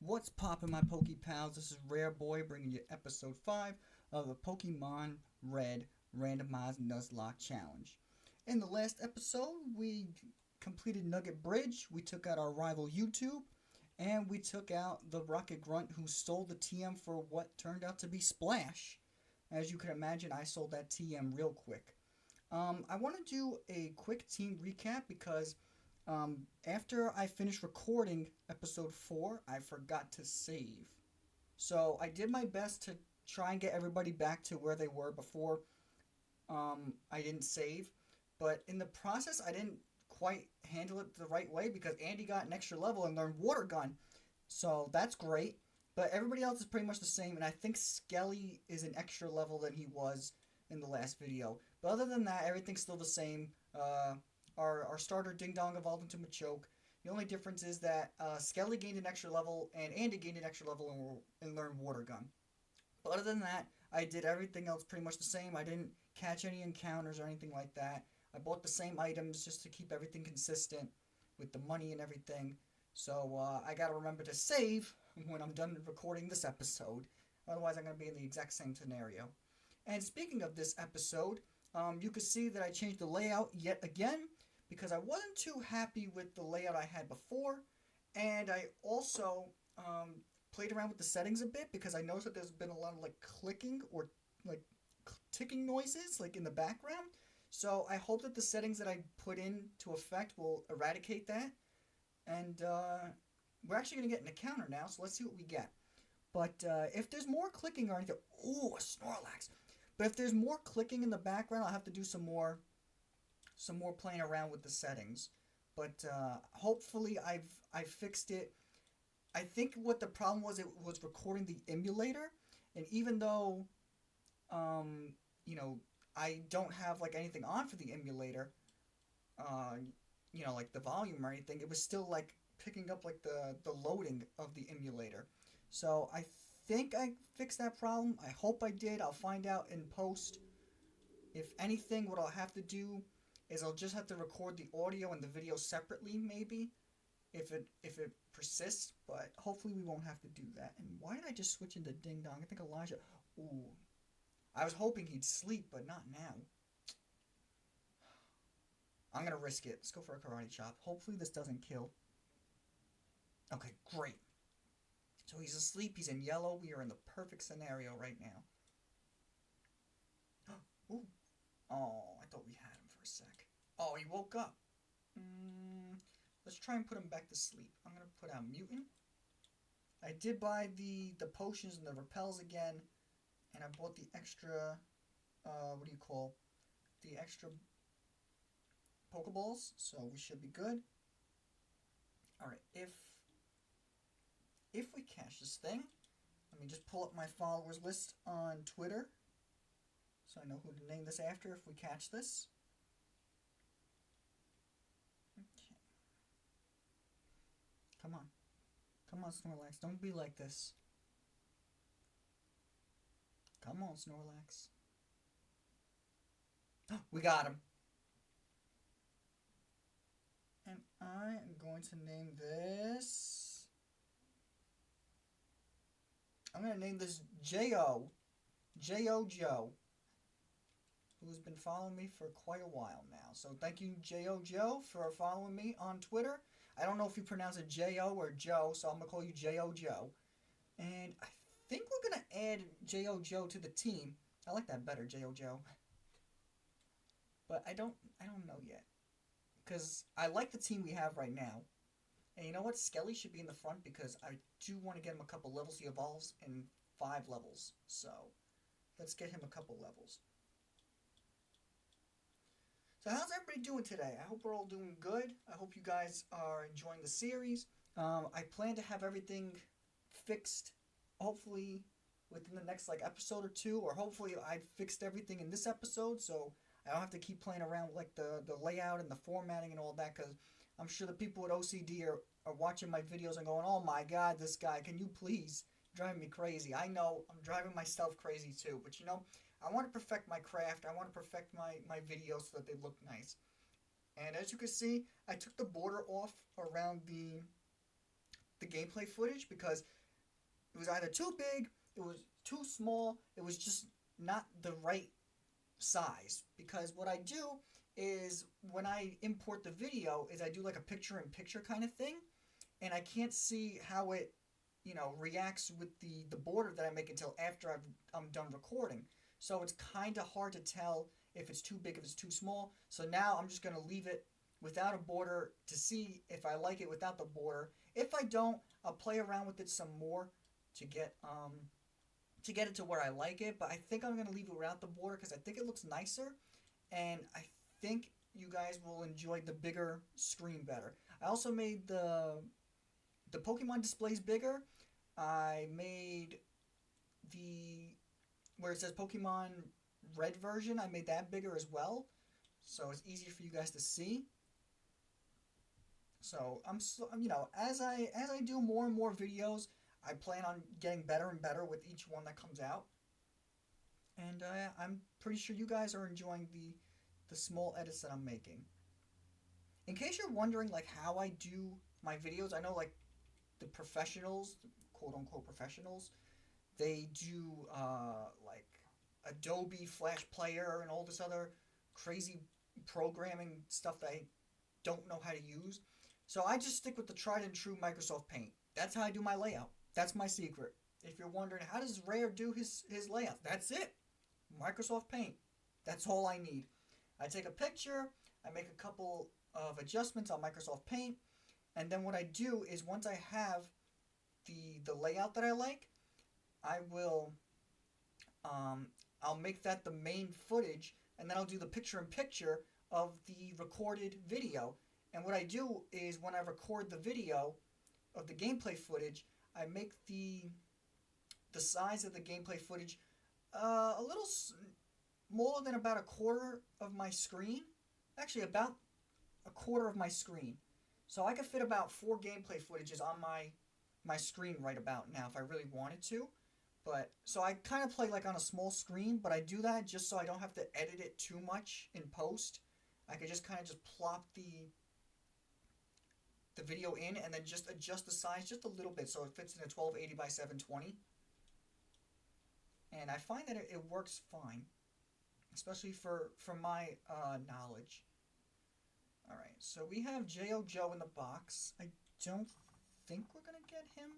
What's poppin', my Poke Pals? This is Rare Boy bringing you episode 5 of the Pokemon Red Randomized Nuzlocke Challenge. In the last episode, we completed Nugget Bridge, we took out our rival YouTube, and we took out the Rocket Grunt who stole the TM for what turned out to be Splash. As you can imagine, I sold that TM real quick. I want to do a quick team recap because after I finished recording episode 4, I forgot to save. So I did my best to try and get everybody back to where they were before I didn't save. But in the process, I didn't quite handle it the right way because Andy got an extra level and learned Water Gun. So that's great. But everybody else is pretty much the same, and I think Skelly is an extra level than he was in the last video. But other than that, everything's still the same. Our starter Ding Dong evolved into Machoke. The only difference is that Skelly gained an extra level and Andy gained an extra level and learned Water Gun. But other than that, I did everything else pretty much the same. I didn't catch any encounters or anything like that. I bought the same items just to keep everything consistent with the money and everything. So I gotta remember to save when I'm done recording this episode. Otherwise, I'm gonna be in the exact same scenario. And speaking of this episode, you can see that I changed the layout yet again because I wasn't too happy with the layout I had before, and I also played around with the settings a bit because I noticed that there's been a lot of like clicking or like ticking noises like in the background. So I hope that the settings that I put into effect will eradicate that, and we're actually going to get an encounter now, so let's see what we get. But if there's more clicking or anything, ooh, a Snorlax. But if there's more clicking in the background, I'll have to do some more playing around with the settings. But hopefully I've fixed it. I think what the problem was, it was recording the emulator, and even though you know, I don't have like anything on for the emulator, you know, like the volume or anything, it was still like picking up like the loading of the emulator. So I think I fixed that problem. I hope I did. I'll find out in post. If anything, what I'll have to do is I'll just have to record the audio and the video separately, maybe, if it persists. But hopefully we won't have to do that. And why did I just switch into Ding Dong? I think Elijah. Ooh, I was hoping he'd sleep, but not now. I'm gonna risk it. Let's go for a karate chop. Hopefully this doesn't kill. Okay, great. So he's asleep, he's in yellow, we are in the perfect scenario right now. Ooh. Oh, I thought we had him for a sec. Oh, he woke up. Let's try and put him back to sleep. I'm going to put out Mutant. I did buy the potions and the repels again, and I bought the extra, what do you call, the extra Pokeballs, so we should be good. Alright, if we catch this thing, let me just pull up my followers list on Twitter so I know who to name this after if we catch this. Okay. Come on. Come on, Snorlax. Don't be like this. Come on, Snorlax. We got him. And I am going to name this... I'm going to name this J.O. J.O. Joe, who's been following me for quite a while now. So thank you, J.O. Joe, for following me on Twitter. I don't know if you pronounce it J.O. or Joe, so I'm going to call you J.O. Joe. And I think we're going to add J.O. Joe to the team. I like that better, J.O. Joe. But I don't know yet. Because I like the team we have right now. And you know what? Skelly should be in the front because I do want to get him a couple levels. He evolves in 5 levels. So, let's get him a couple levels. So, how's everybody doing today? I hope we're all doing good. I hope you guys are enjoying the series. I plan to have everything fixed, hopefully, within the next episode or 2. Or hopefully I fixed everything in this episode so I don't have to keep playing around with the layout and the formatting and all that, because I'm sure the people with OCD are watching my videos and going, oh my god, this guy, can you please drive me crazy? I know, I'm driving myself crazy too, but you know, I want to perfect my craft, I want to perfect my videos so that they look nice. And as you can see, I took the border off around the the gameplay footage because it was either too big, it was too small, it was just not the right size. Because what I do is when I import the video is I do like a picture-in-picture kind of thing, and I can't see how it, reacts with the border that I make until after I'm done recording. So it's kind of hard to tell if it's too big, if it's too small. So now I'm just going to leave it without a border to see if I like it without the border. If I don't, I'll play around with it some more to get it to where I like it. But I think I'm going to leave it without the border because I think it looks nicer, and I think you guys will enjoy the bigger screen better. I also made the Pokemon displays bigger. I made the where it says Pokemon Red version, I made that bigger as well, so it's easier for you guys to see. So as I do more and more videos, I plan on getting better and better with each one that comes out, and I'm pretty sure you guys are enjoying the small edits that I'm making. In case you're wondering like how I do my videos, I know like the professionals, quote unquote professionals, they do like Adobe Flash Player and all this other crazy programming stuff that I don't know how to use. So I just stick with the tried and true Microsoft Paint. That's how I do my layout. That's my secret. If you're wondering how does Rare do his layout, that's it. Microsoft Paint. That's all I need. I take a picture, I make a couple of adjustments on Microsoft Paint, and then what I do is once I have the layout that I like, I will I'll make that the main footage, and then I'll do the picture-in-picture of the recorded video. And what I do is when I record the video of the gameplay footage, I make the size of the gameplay footage a little smaller than about a quarter of my screen. Actually, about a quarter of my screen. So I could fit about 4 gameplay footages on my screen right about now if I really wanted to. But so I kind of play like on a small screen, but I do that just so I don't have to edit it too much in post. I could just kind of just plop the video in and then just adjust the size just a little bit so it fits in a 1280 by 720. And I find that it works fine, especially for my knowledge. Alright, so we have J.O. Joe in the box. I don't think we're going to get him.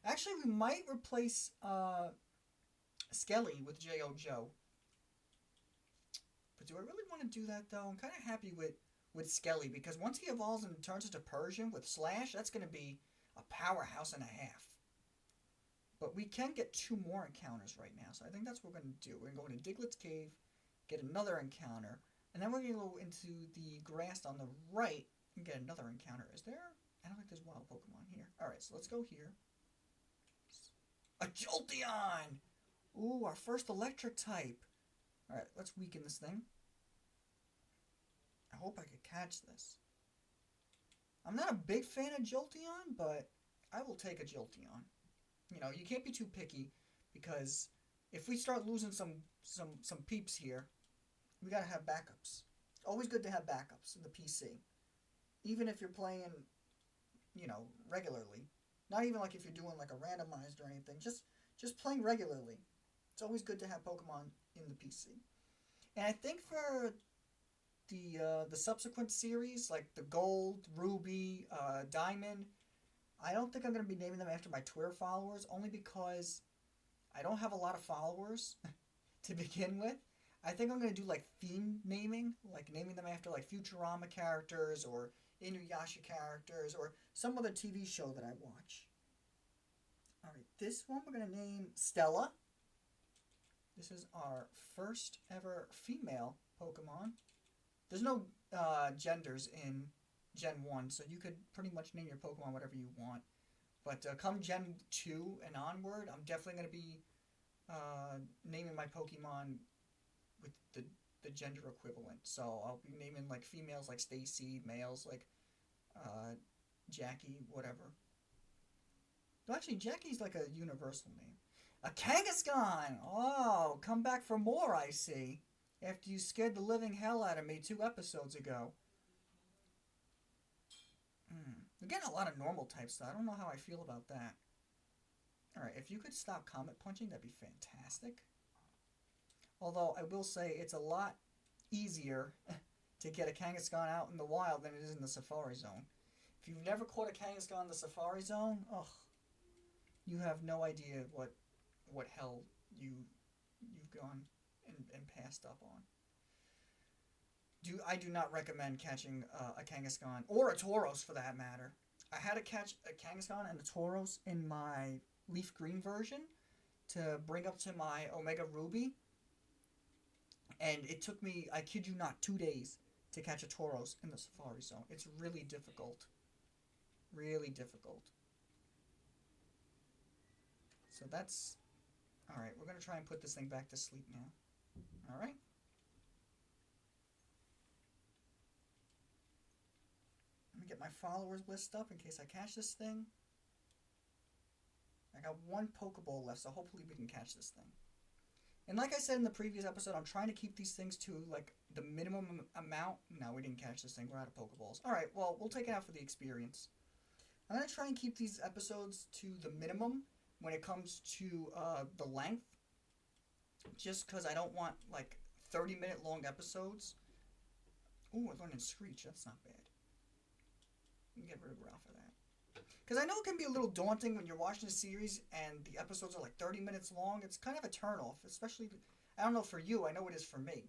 Actually, we might replace Skelly with J.O. Joe. But do I really want to do that, though? I'm kind of happy with Skelly, because once he evolves and turns into Persian with Slash, that's going to be a powerhouse and a half. But we can get 2 more encounters right now, so I think that's what we're going to do. We're going to go into Diglett's Cave, get another encounter, and then we're going to go into the grass on the right and get another encounter. Is there? I don't think there's wild Pokemon here. Alright, so let's go here. A Jolteon! Ooh, our first electric type. Alright, let's weaken this thing. I hope I could catch this. I'm not a big fan of Jolteon, but I will take a Jolteon. You know, you can't be too picky, because if we start losing some peeps here, we gotta have backups. Always good to have backups in the PC. Even if you're playing, regularly. Not even like if you're doing like a randomized or anything. Just playing regularly. It's always good to have Pokemon in the PC. And I think for the subsequent series, like the Gold, Ruby, Diamond, I don't think I'm going to be naming them after my Twitter followers, only because I don't have a lot of followers to begin with. I think I'm going to do like theme naming, like naming them after like Futurama characters or Inuyasha characters or some other TV show that I watch. Alright, this one we're going to name Stella. This is our first ever female Pokemon. There's no genders in Gen 1, so you could pretty much name your Pokemon whatever you want. But come Gen 2 and onward, I'm definitely going to be naming my Pokemon with the gender equivalent. So I'll be naming like females like Stacy, males like Jackie, whatever. Well, actually, Jackie's like a universal name. A Kangaskhan! Oh, come back for more, I see. After you scared the living hell out of me 2 episodes ago. We're getting a lot of normal types, though. I don't know how I feel about that. Alright, if you could stop Comet Punching, that'd be fantastic. Although, I will say, it's a lot easier to get a Kangaskhan out in the wild than it is in the Safari Zone. If you've never caught a Kangaskhan in the Safari Zone, ugh, you have no idea what hell you've gone and passed up on. I do not recommend catching a Kangaskhan, or a Tauros for that matter. I had to catch a Kangaskhan and a Tauros in my Leaf Green version to bring up to my Omega Ruby. And it took me, I kid you not, 2 days to catch a Tauros in the Safari Zone. It's really difficult. Really difficult. So that's... Alright, we're going to try and put this thing back to sleep now. Alright? Let me get my followers list up in case I catch this thing. I got 1 Pokeball left, so hopefully we can catch this thing. And like I said in the previous episode, I'm trying to keep these things to, like, the minimum amount. No, we didn't catch this thing. We're out of Pokeballs. Alright, well, we'll take it out for the experience. I'm going to try and keep these episodes to the minimum when it comes to the length. Just because I don't want, like, 30-minute long episodes. Ooh, I learned in Screech. That's not bad. We can get rid of Ralph for that. Because I know it can be a little daunting when you're watching a series and the episodes are like 30 minutes long. It's kind of a turnoff, especially, I don't know for you, I know it is for me.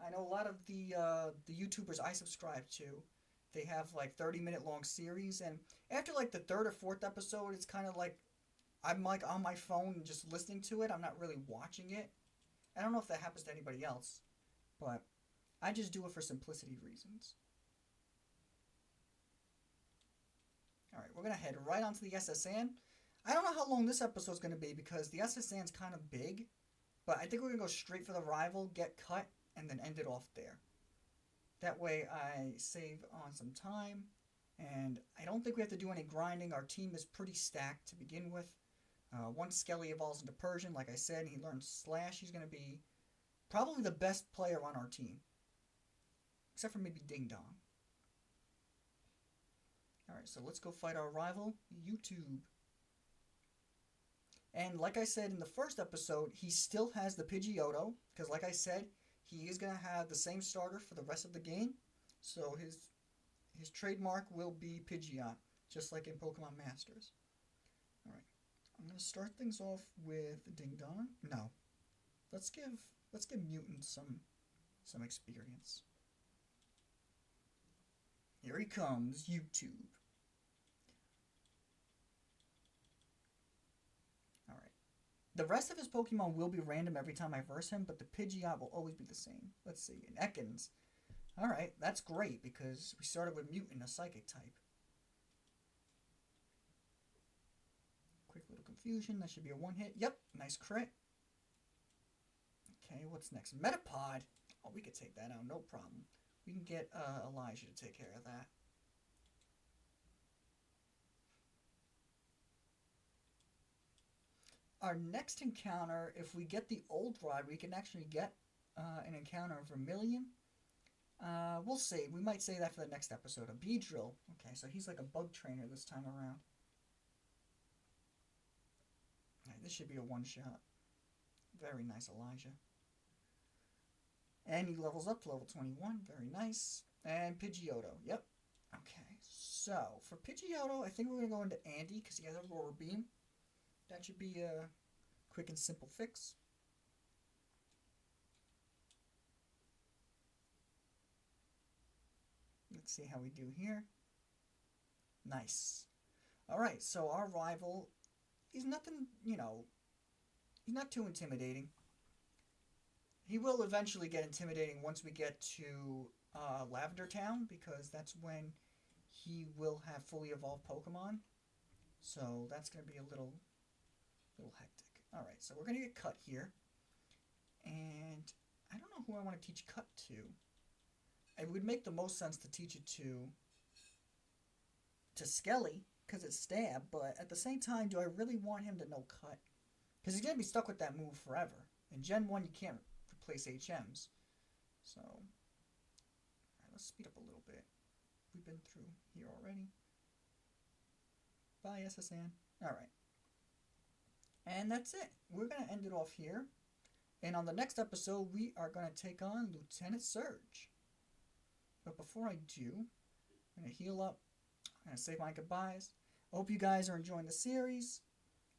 I know a lot of the YouTubers I subscribe to, they have like 30-minute long series, and after like the 3rd or 4th episode, it's kind of like, I'm like on my phone and just listening to it. I'm not really watching it. I don't know if that happens to anybody else, but I just do it for simplicity reasons. Alright, we're going to head right onto the SSN. I don't know how long this episode's going to be because the SSN's kind of big. But I think we're going to go straight for the rival, get cut, and then end it off there. That way I save on some time. And I don't think we have to do any grinding. Our team is pretty stacked to begin with. Once Skelly evolves into Persian, like I said, and he learns Slash, he's going to be probably the best player on our team. Except for maybe Ding Dong. Alright, so let's go fight our rival, YouTube. And like I said in the first episode, he still has the Pidgeotto, because like I said, he is going to have the same starter for the rest of the game. So his trademark will be Pidgeot, just like in Pokemon Masters. Alright, I'm going to start things off with Ding Dong. No, let's give Mutant some experience. Here he comes, YouTube. Alright. The rest of his Pokemon will be random every time I verse him, but the Pidgeot will always be the same. Let's see, an Ekans. Alright, that's great because we started with Mutant, a Psychic type. Quick little confusion, that should be a 1-hit. Yep, nice crit. Okay, what's next? Metapod. Oh, we could take that out, no problem. We can get Elijah to take care of that. Our next encounter, if we get the old rod, we can actually get an encounter of Vermilion. We'll see. We might say that for the next episode. A Beedrill. Okay, so he's like a bug trainer this time around. Right, this should be a one-shot. Very nice, Elijah. And he levels up to level 21. Very nice. And Pidgeotto. Yep. Okay. So, for Pidgeotto, I think we're going to go into Andy because he has a Roar Beam. That should be a quick and simple fix. Let's see how we do here. Nice. Alright, so our rival, he's nothing, you know, he's not too intimidating. He will eventually get intimidating once we get to Lavender Town, because that's when he will have fully evolved Pokemon. So that's going to be a little hectic. Alright, so we're going to get Cut here. And I don't know who I want to teach Cut to. It would make the most sense to teach it to Skelly, because it's Stab, but at the same time, do I really want him to know Cut? Because he's going to be stuck with that move forever. In Gen 1, you can't replace HMs. So, alright, let's speed up a little bit. We've been through here already. Bye, SSN. Alright. And that's it. We're going to end it off here. And on the next episode, we are going to take on Lieutenant Surge. But before I do, I'm going to heal up. I'm going to say my goodbyes. I hope you guys are enjoying the series.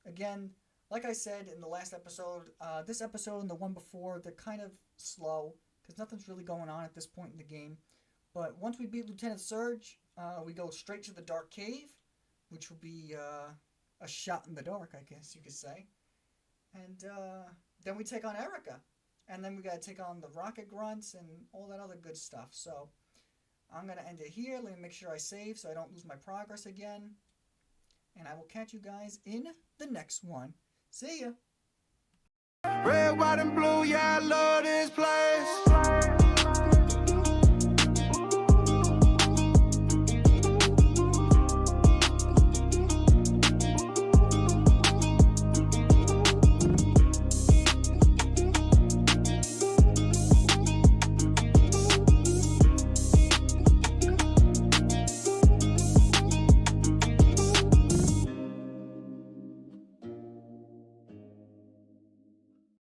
Again, like I said in the last episode, this episode and the one before, they're kind of slow because nothing's really going on at this point in the game. But once we beat Lieutenant Surge, we go straight to the Dark Cave, which will be a shot in the dark, I guess you could say. And then we take on Erica. And then we got to take on the Rocket Grunts and all that other good stuff. So I'm going to end it here. Let me make sure I save so I don't lose my progress again. And I will catch you guys in the next one. See ya! Red, white, and blue, yeah, I love this place.